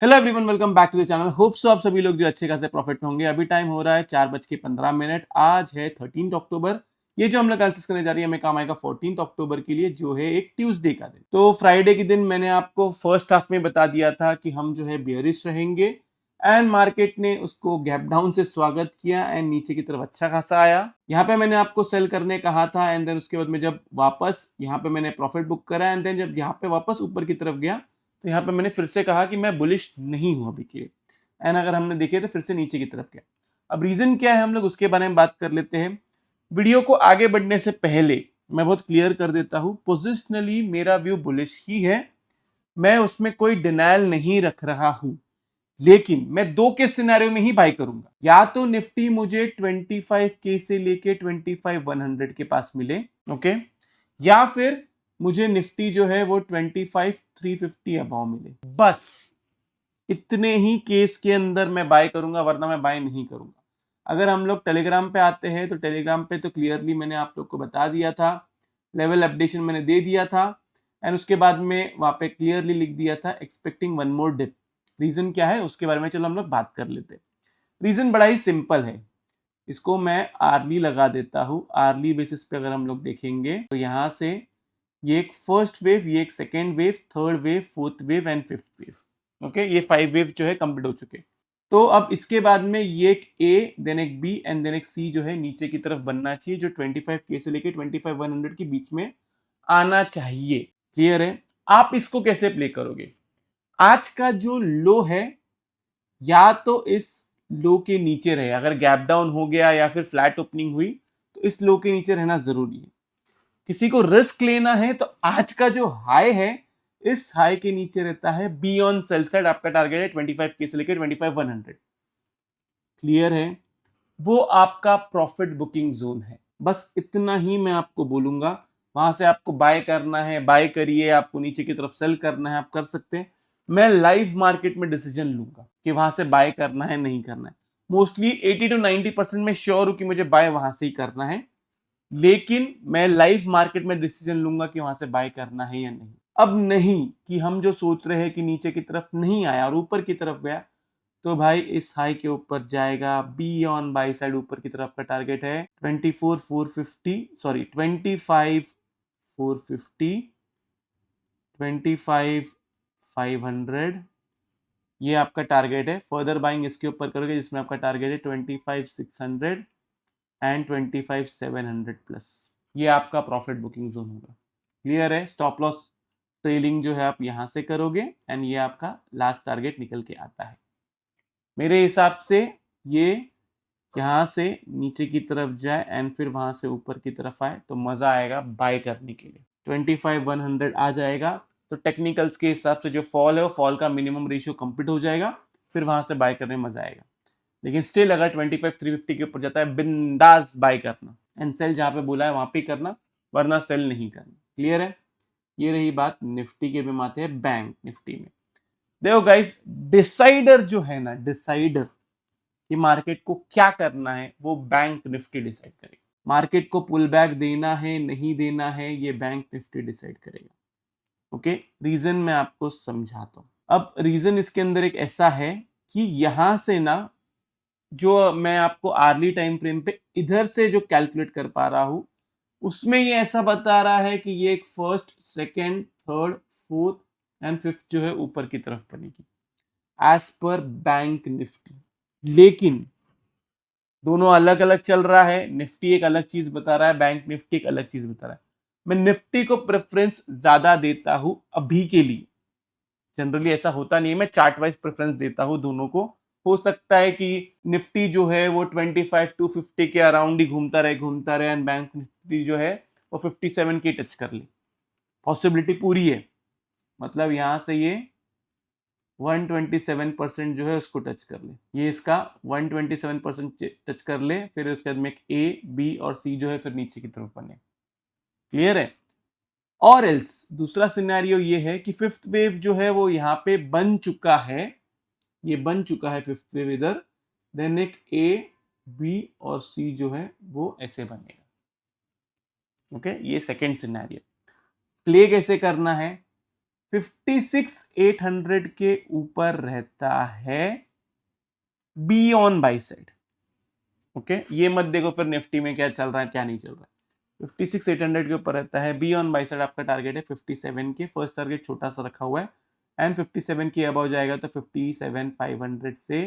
Hello everyone, welcome back to the channel. Hope so आप सभी लोग जो अच्छे खासे प्रॉफिट में होंगे। अभी टाइम हो रहा है 4:15। आज है 13 अक्टूबर। ये जो हम लोग एनालिसिस करने जा रही है हमें काम आएगा 14 अक्टूबर के लिए, जो है एक ट्यूसडे का दिन। तो फ्राइडे के दिन मैंने आपको फर्स्ट हाफ में बता दिया था कि हम जो है बेयरिश रहेंगे एंड मार्केट ने उसको गैप डाउन से स्वागत किया एंड नीचे की तरफ अच्छा खासा आया। यहाँ पे मैंने आपको सेल करने कहा था एंड देन उसके बाद में जब वापस यहाँ पे मैंने प्रॉफिट बुक करा एंड देन जब यहाँ पे वापस ऊपर की तरफ गया तो यहाँ पे मैंने फिर से कहा कि मैं बुलिश नहीं हूं अभी के लिए। एंड अगर हमने देखे तो फिर से नीचे की तरफ गया। अब रीजन क्या है हम लोग उसके बारे में बात कर लेते हैं। वीडियो को आगे बढ़ने से पहले मैं बहुत क्लियर कर देता हूं, पोजिशनली मेरा व्यू बुलिश ही है। मैं उसमें कोई डिनायल नहीं रख रहा हूं, लेकिन मैं दो के सिनेरियो में ही बाय करूंगा। या तो निफ्टी मुझे 25K से लेके 25,100 के पास मिले, ओके, या फिर मुझे निफ्टी जो है वो 25,350 अबाव मिले। बस इतने ही केस के अंदर मैं बाय करूंगा, वरना मैं बाय नहीं करूंगा। अगर हम लोग टेलीग्राम पे आते हैं तो टेलीग्राम पे तो क्लियरली मैंने आप लोग को बता दिया था, लेवल अपडेशन मैंने दे दिया था एंड उसके बाद में वहां पे क्लियरली लिख दिया था expecting one more dip. Reason क्या है उसके बारे में चलो हम लोग बात कर लेते हैं। रीजन बड़ा ही सिंपल है, इसको मैं आर्ली लगा देता हूं। आर्ली बेसिस पे अगर हम लोग देखेंगे तो यहां से ये एक फर्स्ट वेव, ये एक second wave, third wave, fourth wave and fifth wave. Okay, ये 5 वेव जो है कंप्लीट हो चुके। तो अब इसके बाद में ये एक ए, देन एक बी एंड देन एक सी जो है नीचे की तरफ बनना चाहिए, जो 25K से लेके 25,100 के बीच में आना चाहिए। क्लियर है? आप इसको कैसे प्ले करोगे? आज का जो लो है या तो इस लो के नीचे रहे, अगर गैप डाउन हो गया या फिर फ्लैट ओपनिंग हुई तो इस लो के नीचे रहना जरूरी है। किसी को रिस्क लेना है तो आज का जो हाई है इस हाई के नीचे रहता है। बी ऑन सेल साइड आपका टारगेट है 25K से लेकर 25,100। क्लियर है? वो आपका प्रॉफिट बुकिंग जोन है। बस इतना ही मैं आपको बोलूंगा। वहां से आपको बाय करना है बाय करिए, आपको नीचे की तरफ सेल करना है आप कर सकते हैं। मैं लाइव मार्केट में डिसीजन लूंगा कि वहां से बाय करना है नहीं करना है। मोस्टली 80 to 90% में श्योर हूं कि मुझे बाय वहां से ही करना है, लेकिन मैं लाइव मार्केट में डिसीजन लूंगा कि वहां से बाय करना है या नहीं। अब नहीं कि हम जो सोच रहे हैं कि नीचे की तरफ नहीं आया और ऊपर की तरफ गया तो भाई इस हाई के ऊपर जाएगा। बी ऑन बाई साइड ऊपर की तरफ का टारगेट है 24,450, सॉरी 25,450, 25,500। ये आपका टारगेट है। फर्दर बाइंग इसके ऊपर करोगे जिसमें आपका टारगेट है 25,600 एंड 25,700 प्लस। ये आपका प्रॉफिट बुकिंग जोन होगा। क्लियर है? स्टॉप लॉस ट्रेलिंग जो है आप यहां से करोगे एंड ये आपका लास्ट टारगेट निकल के आता है। मेरे हिसाब से ये यहां से नीचे की तरफ जाए एंड फिर वहां से ऊपर की तरफ आए तो मजा आएगा बाय करने के लिए। 25,100 आ जाएगा तो टेक्निकल्स के हिसाब से जो फॉल है वो फॉल का मिनिमम रेशियो कंप्लीट हो जाएगा, फिर वहां से बाय करने में मजा आएगा। लेकिन स्टिल अगर 25,350 के ऊपर जाता है बिंदास बाय करना एंड सेल जहां पे बोला है वहां पे करना, वरना सेल नहीं करना। क्लियर है? ये रही बात निफ्टी के में। आते हैं बैंक निफ्टी में। देखो गाइस, डिसाइडर जो है ना, डिसाइडर कि मार्केट को क्या करना है वो बैंक निफ्टी डिसाइड करेगा। मार्केट को पुल बैक देना है नहीं देना है ये बैंक निफ्टी डिसाइड करेगा। ओके, रीजन मैं आपको समझाता हूं। अब रीजन इसके अंदर एक ऐसा है कि यहां से ना, जो मैं आपको आर्ली टाइम फ्रेम पे इधर से जो कैलकुलेट कर पा रहा हूं उसमें ये ऐसा बता रहा है कि ये एक first, second, third, fourth and fifth जो है ऊपर की तरफ बनेगी एज पर बैंक निफ्टी। लेकिन दोनों अलग अलग चल रहा है। निफ्टी एक अलग चीज बता रहा है, बैंक निफ्टी एक अलग चीज बता रहा है। मैं निफ्टी को प्रेफरेंस ज्यादा देता हूं अभी के लिए। जनरली ऐसा होता नहीं है, मैं चार्ट वाइज प्रेफरेंस देता हूं दोनों को। हो सकता है कि निफ्टी जो है वो 25,250 के अराउंड ही घूमता रहे एंड बैंक निफ्टी जो है वो 57 के टच कर ले। पॉसिबिलिटी पूरी है। मतलब यहां से ये 127% जो है उसको टच कर ले, ये इसका 127% टच कर ले, फिर उसके बाद में ए, बी और सी जो है फिर नीचे की तरफ बने। क्लियर है? और एल्स दूसरा सिनेरियो ये है कि फिफ्थ वेव जो है वो यहाँ पे बन चुका है, ये बन चुका है फिफ्थ वेव इधर, देन एक ए, बी और सी जो है वो ऐसे बनेगा। ओके, ये सेकेंड सिनेरियो। प्ले कैसे करना है? 56,800 के ऊपर रहता है be on by side. Okay, ये मत देखो फिर निफ्टी में क्या चल रहा है क्या नहीं चल रहा है। 56,800 के ऊपर रहता है बी ऑन बाई साइड, आपका टारगेट है 57 के। फर्स्ट टारगेट छोटा सा रखा हुआ है एंड 57 के अबव जाएगा तो 57,500 से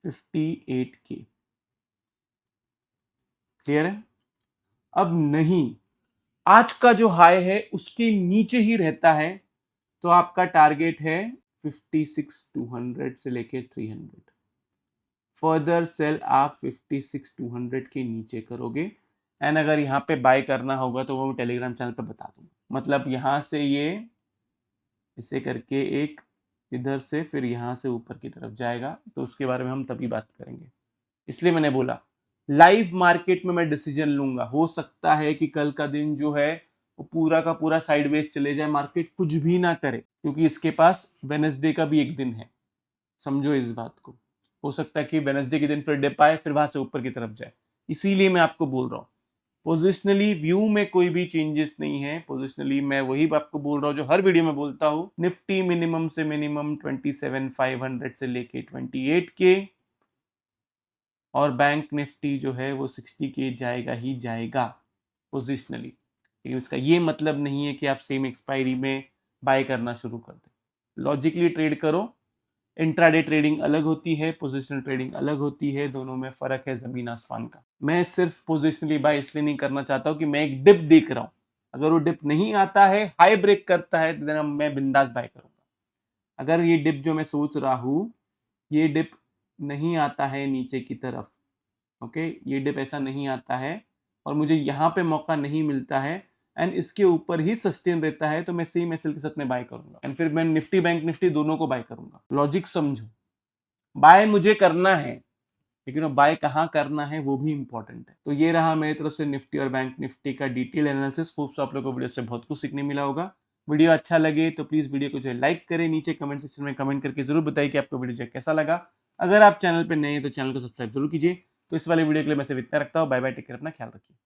58 के। क्लियर है? अब नहीं, आज का जो हाई है उसके नीचे ही रहता है तो आपका टारगेट है 56,200 से लेके 300। फर्दर सेल आप 56,200 के नीचे करोगे एंड अगर यहाँ पे बाय करना होगा तो वो मैं टेलीग्राम चैनल पे बता दूंगा। मतलब यहाँ से ये इसे करके एक इधर से फिर यहाँ से ऊपर की तरफ जाएगा तो उसके बारे में हम तभी बात करेंगे। इसलिए मैंने बोला लाइव मार्केट में मैं डिसीजन लूंगा। हो सकता है कि कल का दिन जो है वो पूरा का पूरा साइडवेज चले जाए, मार्केट कुछ भी ना करे, क्योंकि इसके पास वेडनेसडे का भी एक दिन है। समझो इस बात को। हो सकता है कि वेडनेसडे के दिन फिर डिप आए फिर वहां से ऊपर की तरफ जाए। इसीलिए मैं आपको बोल रहा हूँ पोजिशनली व्यू में कोई भी चेंजेस नहीं है। पोजिशनली मैं वही आपको बोल रहा हूँ जो हर वीडियो में बोलता हूँ। निफ्टी मिनिमम से मिनिमम 27,500 से लेके 28 के और बैंक निफ्टी जो है वो 60 के जाएगा ही जाएगा पोजिशनली। लेकिन इसका ये मतलब नहीं है कि आप सेम एक्सपायरी में बाय करना शुरू कर दें। लॉजिकली ट्रेड करो। इंट्राडे ट्रेडिंग अलग होती है, पोजिशनल ट्रेडिंग अलग होती है, दोनों में फर्क है जमीन आसमान का। मैं सिर्फ पोजिशनली बाय इसलिए नहीं करना चाहता हूं कि मैं एक डिप देख रहा हूं। अगर वो डिप नहीं आता है, हाई ब्रेक करता है, तो मैं बिंदास बाय करूंगा। अगर ये डिप जो मैं सोच रहा हूं ये डिप नहीं आता है नीचे की तरफ, ओके, ये डिप ऐसा नहीं आता है और मुझे यहाँ पे मौका नहीं मिलता है एंड इसके ऊपर ही सस्टेन रहता है तो मैं सेम एसएल के साथ में बाय करूंगा एंड फिर मैं निफ्टी बैंक निफ्टी दोनों को बाय करूंगा। लॉजिक समझो, बाय मुझे करना है लेकिन वो बाय कहाँ करना है वो भी इंपॉर्टेंट है। तो ये रहा मेरी तरफ से निफ्टी और बैंक निफ्टी का डिटेल एनालिसिस। होप सो आप लोगों को वीडियो से बहुत कुछ सीखने मिला होगा। वीडियो अच्छा लगे तो प्लीज वीडियो को जो लाइक करें, नीचे कमेंट सेक्शन में कमेंट करके जरूर बताइए कि आपको वीडियो कैसा लगा। अगर आप चैनल पर नए हैं तो चैनल को सब्सक्राइब जरूर कीजिए। तो इस वाले वीडियो के लिए मैं सिर्फ इतना रखता हूँ। बाय बाय, टेक केयर, अपना ख्याल रखिए।